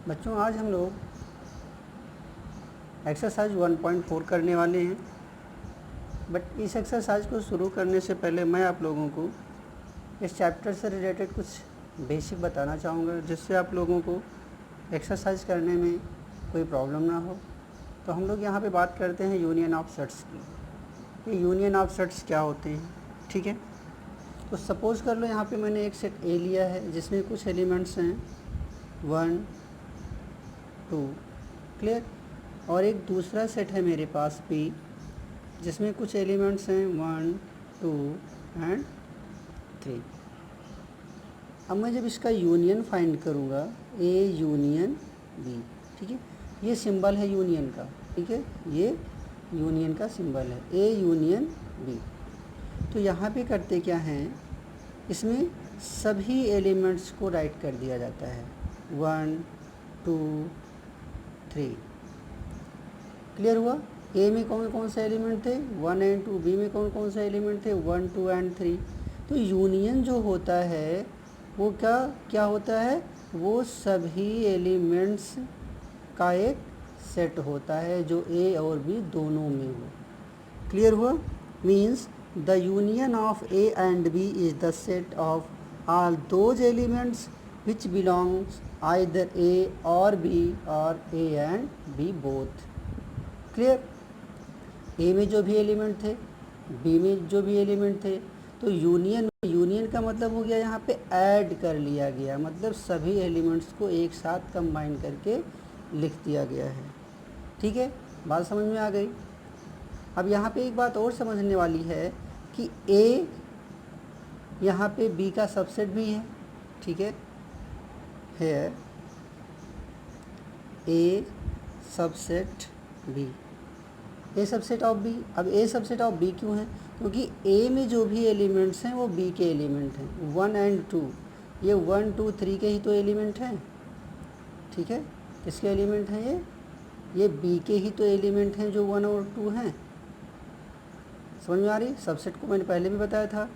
बच्चों आज हम लोग एक्सरसाइज 1.4 करने वाले हैं। बट इस एक्सरसाइज को शुरू करने से पहले मैं आप लोगों को इस चैप्टर से रिलेटेड कुछ बेसिक बताना चाहूँगा, जिससे आप लोगों को एक्सरसाइज करने में कोई प्रॉब्लम ना हो। तो हम लोग यहाँ पे बात करते हैं यूनियन ऑफ सेट्स की। ये यूनियन ऑफ सेट्स क्या होते हैं, ठीक है। तो सपोज़ कर लो यहाँ पे मैंने एक सेट ए लिया है जिसमें कुछ एलिमेंट्स हैं 1 2, क्लियर। और एक दूसरा सेट है मेरे पास पी जिसमें कुछ एलिमेंट्स हैं 1 2 एंड 3। अब मैं जब इसका यूनियन फाइंड करूँगा ए यूनियन बी, ठीक है। ये सिंबल है यूनियन का, ठीक है। ये यूनियन का सिंबल है ए यूनियन बी। तो यहाँ पे करते क्या हैं, इसमें सभी एलिमेंट्स को राइट कर दिया जाता है 1 2 3। क्लियर हुआ। ए में कौन कौन से एलिमेंट थे 1 एंड 2, बी में कौन कौन से एलिमेंट थे 1 2 एंड 3। तो यूनियन जो होता है वो क्या क्या होता है, वो सभी एलिमेंट्स का एक सेट होता है जो ए और बी दोनों में हो। क्लियर हुआ। Means the union of A and B is the set of all those elements which belongs either A or B or A and B both। Clear. A में जो भी एलिमेंट थे, बी में जो भी एलिमेंट थे, तो यूनियन का मतलब हो गया यहाँ पे ऐड कर लिया गया, मतलब सभी एलिमेंट्स को एक साथ कंबाइन करके लिख दिया गया है। ठीक है, बात समझ में आ गई। अब यहाँ पे एक बात और समझने वाली है कि ए यहाँ पे बी का सबसेट भी है, ठीक है। A subset B, A subset of B. अब ए सबसेट ऑफ बी क्यों है, क्योंकि ए में जो भी एलिमेंट्स हैं वो बी के एलिमेंट हैं 1 एंड 2। ये 1 2 3 के ही तो एलिमेंट हैं, ठीक है। किसके एलिमेंट हैं ये बी के ही तो एलिमेंट हैं जो 1 और 2 हैं। समझ में आ रही। सबसेट को मैंने पहले भी बताया था।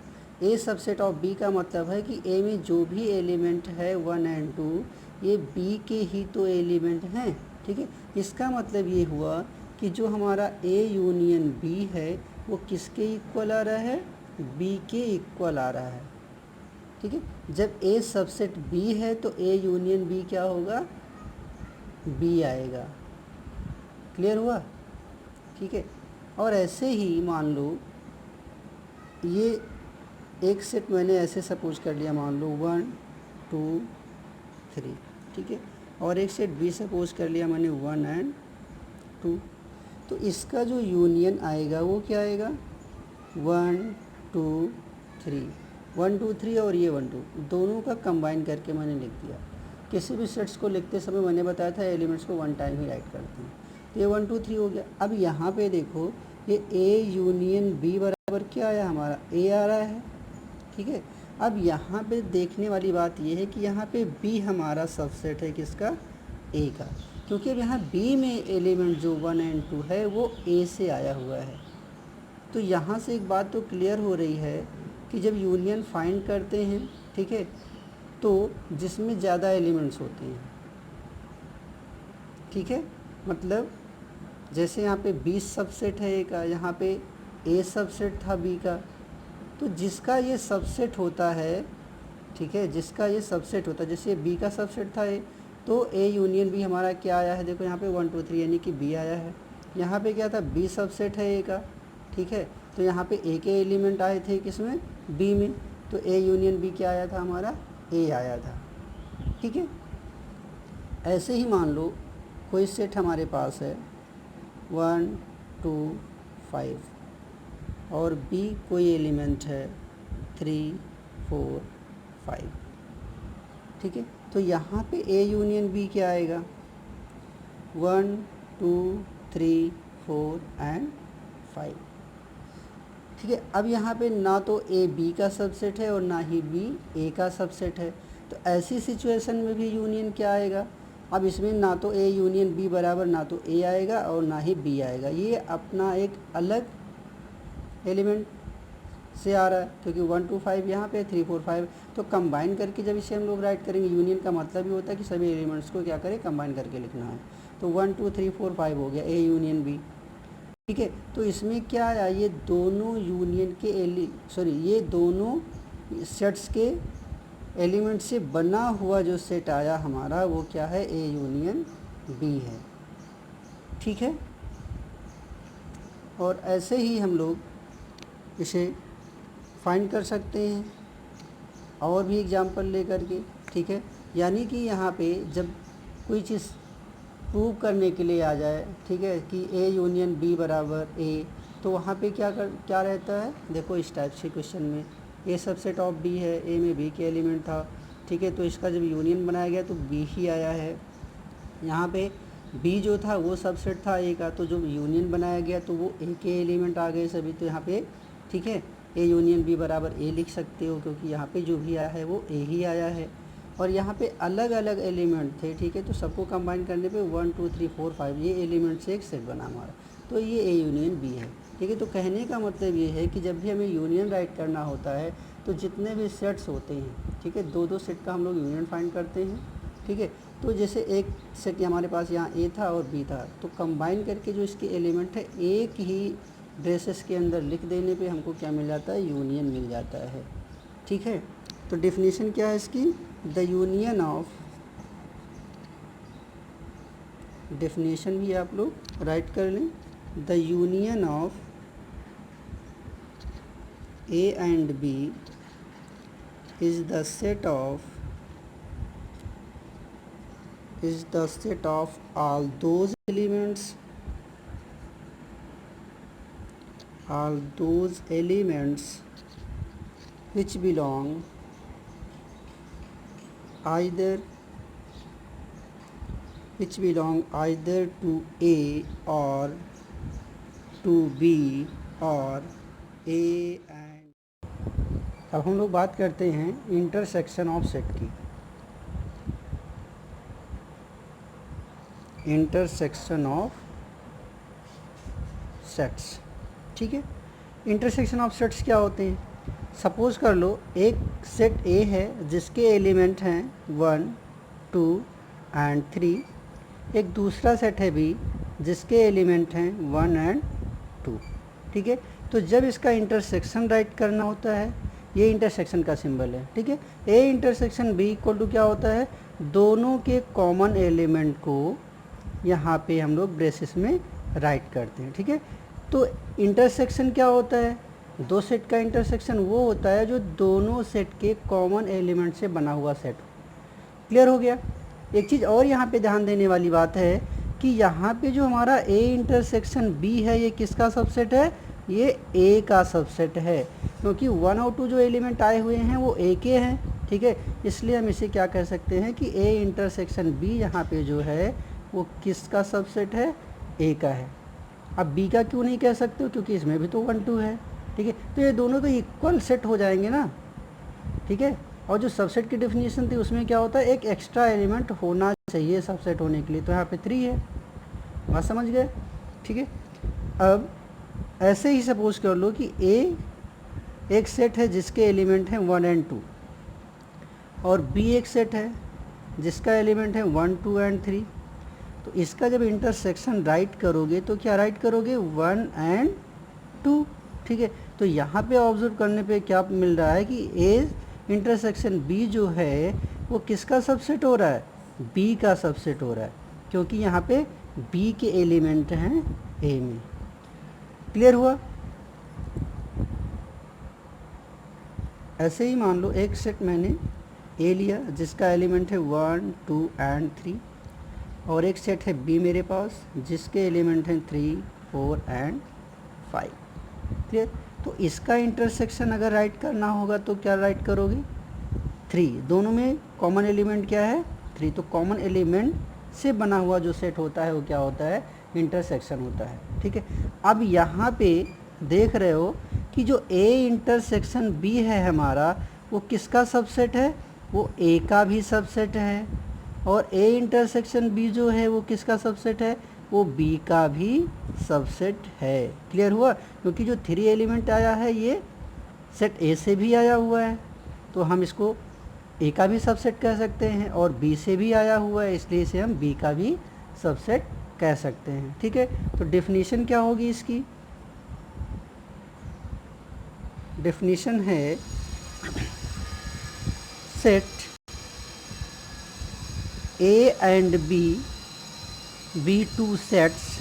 ए सबसेट ऑफ बी का मतलब है कि ए में जो भी एलिमेंट है 1 एंड 2 ये बी के ही तो एलिमेंट हैं, ठीक है। इसका मतलब ये हुआ कि जो हमारा ए यूनियन बी है वो किसके इक्वल आ रहा है, बी के इक्वल आ रहा है, ठीक है। जब ए सबसेट बी है तो ए यूनियन बी क्या होगा, बी आएगा। क्लियर हुआ, ठीक है। और ऐसे ही मान लो ये एक सेट मैंने ऐसे सपोज कर लिया, मान लो 1 2 3, ठीक है। और एक सेट बी सपोज कर लिया मैंने 1 एंड 2। तो इसका जो यूनियन आएगा वो क्या आएगा 1 2 3, 1 2 3 और ये 1 2 दोनों का कंबाइन करके मैंने लिख दिया। किसी भी सेट्स को लिखते समय मैंने बताया था एलिमेंट्स को 1 टाइम ही राइट करते हैं। तो ये 1 2 3 हो गया। अब यहाँ पे देखो ये ए यूनियन बी बराबर क्या आया, हमारा ए आ रहा है, ठीक है। अब यहाँ पे देखने वाली बात ये है कि यहाँ पे बी हमारा सबसेट है किसका, ए का, क्योंकि अब यहाँ बी में एलिमेंट जो 1 एंड 2 है वो ए से आया हुआ है। तो यहाँ से एक बात तो क्लियर हो रही है कि जब यूनियन फाइंड करते हैं, ठीक है, तो जिसमें ज़्यादा एलिमेंट्स होते हैं, ठीक है, मतलब जैसे यहाँ पे बी सबसेट है ए का, यहाँ पे ए सबसेट था बी का, तो जिसका ये सबसेट होता है, ठीक है, जिसका ये सबसेट होता है, जैसे बी का सबसेट था ए, तो ए यूनियन बी हमारा क्या आया है, देखो यहाँ पे 1 2 3 यानी कि बी आया है। यहाँ पे क्या था, बी सबसेट है ए का, ठीक है। तो यहाँ पे ए के एलिमेंट आए थे किसमें, बी में, तो ए यूनियन बी क्या आया था, हमारा ए आया था, ठीक है। ऐसे ही मान लो कोई सेट हमारे पास है 1 2 5 और बी कोई एलिमेंट है 3 4 5, ठीक है। तो यहाँ पे ए यूनियन बी क्या आएगा 1 2 3 4 एंड 5, ठीक है। अब यहाँ पे ना तो ए बी का सबसेट है और ना ही बी ए का सबसेट है, तो ऐसी सिचुएशन में भी यूनियन क्या आएगा, अब इसमें ना तो ए यूनियन बी बराबर ना तो ए आएगा और ना ही बी आएगा, ये अपना एक अलग एलिमेंट से आ रहा है, क्योंकि 1 2 5 यहाँ पे 3 4 5, तो कंबाइन करके जब इसे हम लोग राइट करेंगे, यूनियन का मतलब ही होता है कि सभी एलिमेंट्स को क्या करें, कंबाइन करके लिखना है। तो 1 2 3 4 5 हो गया ए यूनियन बी, ठीक है। तो इसमें क्या आया, ये दोनों यूनियन के ये दोनों सेट्स के एलिमेंट से बना हुआ जो सेट आया हमारा, वो क्या है, ए यूनियन बी है, ठीक है। और ऐसे ही हम लोग इसे फाइंड कर सकते हैं और भी एग्जांपल लेकर के, ठीक है। यानी कि यहाँ पे जब कोई चीज़ प्रूव करने के लिए आ जाए, ठीक है, कि ए यूनियन बी बराबर ए, तो वहाँ पे क्या रहता है, देखो इस टाइप से क्वेश्चन में ए सबसेट ऑफ बी है, ए में बी के एलिमेंट था, ठीक है, तो इसका जब यूनियन बनाया गया तो बी ही आया है। यहाँ पे बी जो था वो सबसेट था ए का, तो जब यूनियन बनाया गया तो वो ए के एलिमेंट आ गए सभी, तो यहाँ पे ठीक है ए यूनियन बी बराबर ए लिख सकते हो, क्योंकि यहाँ पे जो भी आया है वो ए ही आया है। और यहाँ पे अलग अलग एलिमेंट थे, ठीक है, तो सबको कंबाइन करने पे 1 2 3 4 5 ये एलिमेंट से एक सेट बना हमारा, तो ये ए यूनियन बी है, ठीक है। तो कहने का मतलब ये है कि जब भी हमें यूनियन राइट करना होता है तो जितने भी सेट्स होते हैं, ठीक है, दो दो सेट का हम लोग यूनियन फाइंड करते हैं, ठीक है। तो जैसे एक सेट हमारे पास यहाँ ए था और बी था, तो कंबाइन करके जो इसके एलिमेंट है एक ही ब्रेसेस के अंदर लिख देने पे हमको क्या मिल जाता है, यूनियन मिल जाता है, ठीक है। तो डेफिनेशन क्या है इसकी, द यूनियन ऑफ, डेफिनेशन भी आप लोग राइट कर लें, the union of A and B is the set of all those elements which belong either to A or to B or A and। अब हम लोग बात करते हैं इंटरसेक्शन ऑफ सेट की, इंटरसेक्शन ऑफ सेट्स, ठीक है। इंटरसेक्शन ऑफ सेट्स क्या होते हैं, सपोज कर लो एक सेट ए है जिसके एलिमेंट हैं 1 2 एंड 3, एक दूसरा सेट है बी जिसके एलिमेंट हैं 1 एंड 2, ठीक है। तो जब इसका इंटरसेक्शन राइट करना होता है, ये इंटरसेक्शन का सिंबल है, ठीक है। A intersection B equal to क्या होता है, दोनों के कॉमन एलिमेंट को यहाँ पे हम लोग ब्रेसेस में राइट करते हैं, ठीक है। तो इंटरसेक्शन क्या होता है, दो सेट का इंटरसेक्शन वो होता है जो दोनों सेट के कॉमन एलिमेंट से बना हुआ सेट हो। क्लियर हो गया। एक चीज़ और यहाँ पे ध्यान देने वाली बात है कि यहाँ पे जो हमारा ए इंटरसेक्शन बी है, ये किसका सबसेट है, ये ए का सबसेट है, क्योंकि 1 और 2 जो एलिमेंट आए हुए हैं वो ए के हैं, ठीक है। इसलिए हम इसे क्या कह सकते हैं कि ए इंटरसेक्शन बी यहाँ पे जो है वो किसका सबसेट है, ए का है। अब बी का क्यों नहीं कह सकते हो, क्योंकि इसमें भी तो 1 2 है, ठीक है। तो ये दोनों तो इक्वल सेट हो जाएंगे ना, ठीक है। और जो सबसेट की डेफिनेशन थी उसमें क्या होता है, एक एक्स्ट्रा एलिमेंट होना चाहिए सबसेट होने के लिए, तो यहाँ पे 3 है, बात समझ गए, ठीक है। अब ऐसे ही सपोज कर लो कि ए एक सेट है जिसके एलिमेंट हैं 1 एंड 2, और बी एक सेट है जिसका एलिमेंट है 1 2 एंड 3। तो इसका जब इंटरसेक्शन राइट करोगे तो क्या राइट करोगे, 1 एंड 2, ठीक है। तो यहाँ पे ऑब्जर्व करने पे क्या मिल रहा है कि ए इंटरसेक्शन बी जो है वो किसका सबसेट हो रहा है, बी का सबसेट हो रहा है, क्योंकि यहाँ पे बी के एलिमेंट हैं ए में। क्लियर हुआ। ऐसे ही मान लो एक सेट मैंने ए लिया जिसका एलिमेंट है 1 2 एंड 3, और एक सेट है बी मेरे पास जिसके एलिमेंट हैं 3 4 एंड 5। क्लियर। तो इसका इंटरसेक्शन अगर राइट करना होगा तो क्या राइट करोगे, 3, दोनों में कॉमन एलिमेंट क्या है, 3, तो कॉमन एलिमेंट से बना हुआ जो सेट होता है वो क्या होता है, इंटरसेक्शन होता है, ठीक है। अब यहाँ पे देख रहे हो कि जो ए इंटरसेक्शन बी है हमारा, वो किसका सबसेट है, वो ए का भी सबसेट है, और ए इंटरसेक्शन बी जो है वो किसका सबसेट है, वो बी का भी सबसेट है। क्लियर हुआ। क्योंकि जो 3 एलिमेंट आया है ये सेट ए से भी आया हुआ है तो हम इसको ए का भी सबसेट कह सकते हैं, और बी से भी आया हुआ है इसलिए इसे हम बी का भी सबसेट कह सकते हैं। ठीक है, तो डेफिनेशन क्या होगी इसकी? डेफिनेशन है set A and B two sets,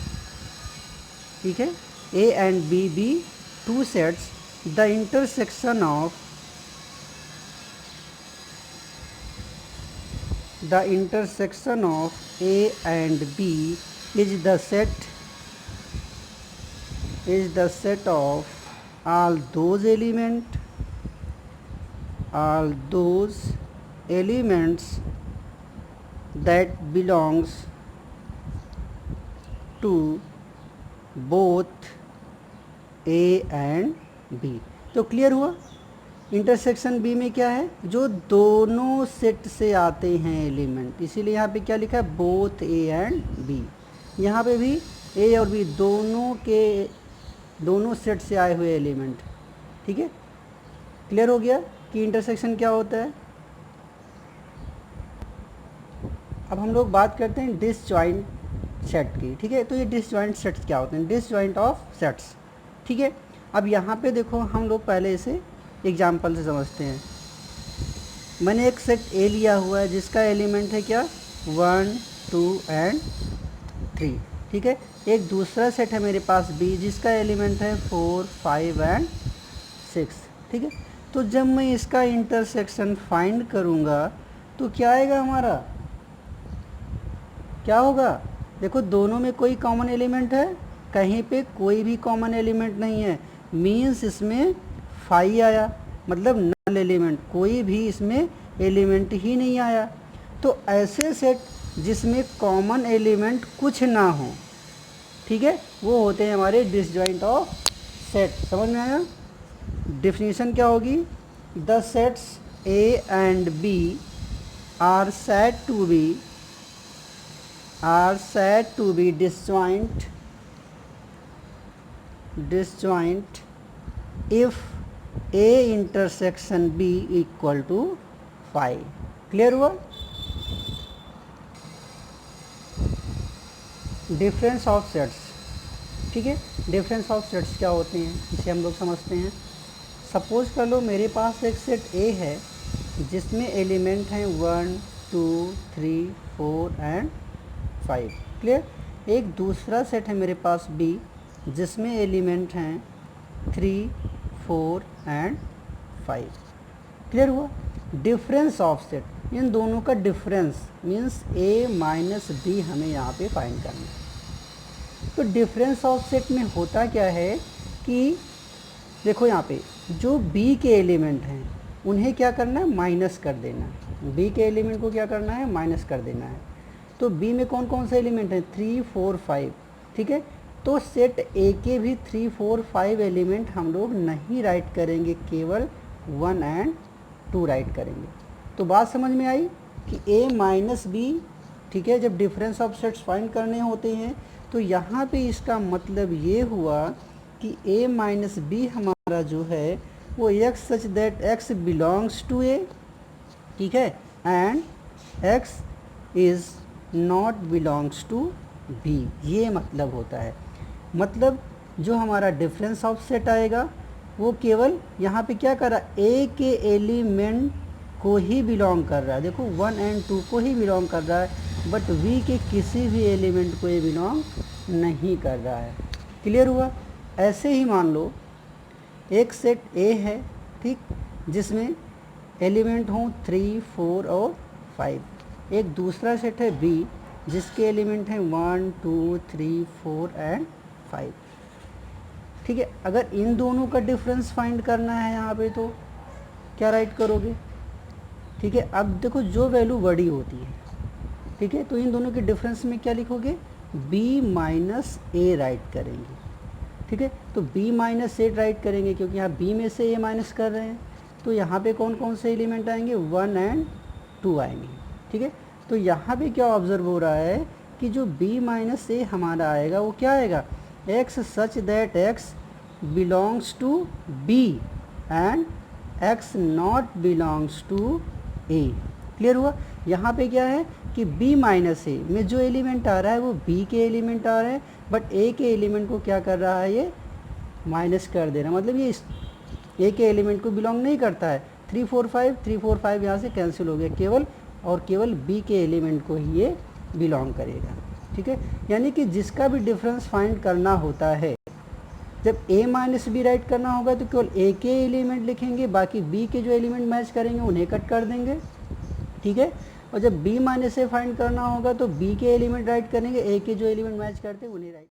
ठीक है, A and B two sets, the intersection of A and B is the set of all those elements that belongs to both A and B। तो clear हुआ? Intersection B में क्या है? जो दोनों set से आते हैं एलिमेंट, इसीलिए यहाँ पे क्या लिखा है? Both A and B. यहाँ पे भी ए और बी दोनों सेट से आए हुए एलिमेंट। ठीक है, क्लियर हो गया कि इंटरसेक्शन क्या होता है। अब हम लोग बात करते हैं डिसजॉइंट सेट की। ठीक है, तो ये डिसजॉइंट सेट्स क्या होते हैं? Disjoint of sets. ठीक है, अब यहाँ पे देखो हम लोग पहले इसे एग्जाम्पल से समझते हैं। मैंने एक सेट ए लिया हुआ है जिसका एलिमेंट है क्या? 1 2 एंड 3। ठीक है, एक दूसरा सेट है मेरे पास बी जिसका एलिमेंट है 4 5 एंड 6। ठीक है, तो जब मैं इसका इंटरसेक्शन फाइंड करूँगा तो क्या आएगा हमारा? क्या होगा? देखो दोनों में कोई कॉमन एलिमेंट है? कहीं पे कोई भी कॉमन एलिमेंट नहीं है, मीन्स इसमें 5 आया, मतलब नल एलिमेंट, कोई भी इसमें एलिमेंट ही नहीं आया। तो ऐसे सेट जिसमें कॉमन एलिमेंट कुछ ना हो, ठीक है, वो होते हैं हमारे डिसजॉइंट ऑफ सेट। समझ में आया? डेफिनेशन क्या होगी? The sets A and B are said to be disjoint if A intersection B equal to 5। Clear हुआ? Difference of sets. ठीक है, डिफरेंस ऑफ सेट्स क्या होते हैं इसे हम लोग समझते हैं। सपोज कर लो मेरे पास एक सेट ए है जिसमें एलिमेंट हैं 1 2 3 4 एंड 5। क्लियर? एक दूसरा सेट है मेरे पास बी जिसमें एलिमेंट हैं 3 4 एंड 5। क्लियर हुआ? डिफरेंस ऑफ सेट, इन दोनों का डिफरेंस मीन्स ए माइनस बी हमें यहाँ पे फाइंड करना है। तो डिफरेंस ऑफ सेट में होता क्या है कि देखो यहाँ पे जो बी के एलिमेंट हैं उन्हें क्या करना है? माइनस कर देना है। बी के एलिमेंट को क्या करना है? माइनस कर देना है। तो बी में कौन कौन से एलिमेंट हैं? 3 4 5। ठीक है, तो सेट ए के भी 3 4 5 एलिमेंट हम लोग नहीं राइट करेंगे, केवल 1 एंड 2 राइट करेंगे। तो बात समझ में आई कि ए माइनस बी, ठीक है, जब डिफरेंस ऑफ सेट्स फाइंड करने होते हैं तो यहाँ पे इसका मतलब ये हुआ कि ए माइनस बी हमारा जो है वो x such that x belongs to A, ठीक है, and x is not belongs to B. ये मतलब होता है, मतलब जो हमारा डिफरेंस ऑफ सेट आएगा वो केवल यहाँ पे क्या कर रहा है? ए के एलिमेंट को ही बिलोंग कर रहा है। देखो 1 एंड 2 को ही बिलोंग कर रहा है, बट वी के किसी भी एलिमेंट को ये बिलोंग नहीं कर रहा है। क्लियर हुआ? ऐसे ही मान लो एक सेट ए है, ठीक, जिसमें एलिमेंट हों 3 4 और 5। एक दूसरा सेट है बी जिसके एलिमेंट हैं 1 2 3 4 एंड 5। ठीक है, अगर इन दोनों का डिफरेंस फाइंड करना है यहाँ पे तो क्या राइट करोगे? ठीक है, अब देखो जो वैल्यू बड़ी होती है, ठीक है, तो इन दोनों के डिफरेंस में क्या लिखोगे? b माइनस ए राइट करेंगे। ठीक है, तो b माइनस ए राइट करेंगे क्योंकि यहाँ b में से a माइनस कर रहे हैं, तो यहाँ पे कौन कौन से एलिमेंट आएंगे? 1 एंड 2 आएंगे। ठीक है, तो यहाँ पे क्या ऑब्जर्व हो रहा है कि जो b माइनस ए हमारा आएगा वो क्या आएगा? x such that x belongs to b। And x not belongs to a। Clear हुआ। यहाँ पे क्या है कि b माइनस ए में जो एलिमेंट आ रहा है वो b के एलिमेंट आ रहे हैं, बट a के एलिमेंट को क्या कर रहा है, ये माइनस कर दे रहा है, मतलब ये a के एलिमेंट को बिलोंग नहीं करता है। 3 4 5 यहाँ से कैंसिल हो गया, केवल और केवल b के एलिमेंट को ही ये बिलोंग करेगा। ठीक है, यानी कि जिसका भी डिफरेंस फाइंड करना होता है, जब a माइनस बी राइट करना होगा तो केवल a के एलिमेंट लिखेंगे, बाकी b के जो एलिमेंट मैच करेंगे उन्हें कट कर देंगे। ठीक है, और जब b माइनस ए फाइंड करना होगा तो b के एलिमेंट राइट करेंगे, a के जो एलिमेंट मैच करते हैं उन्हें राइट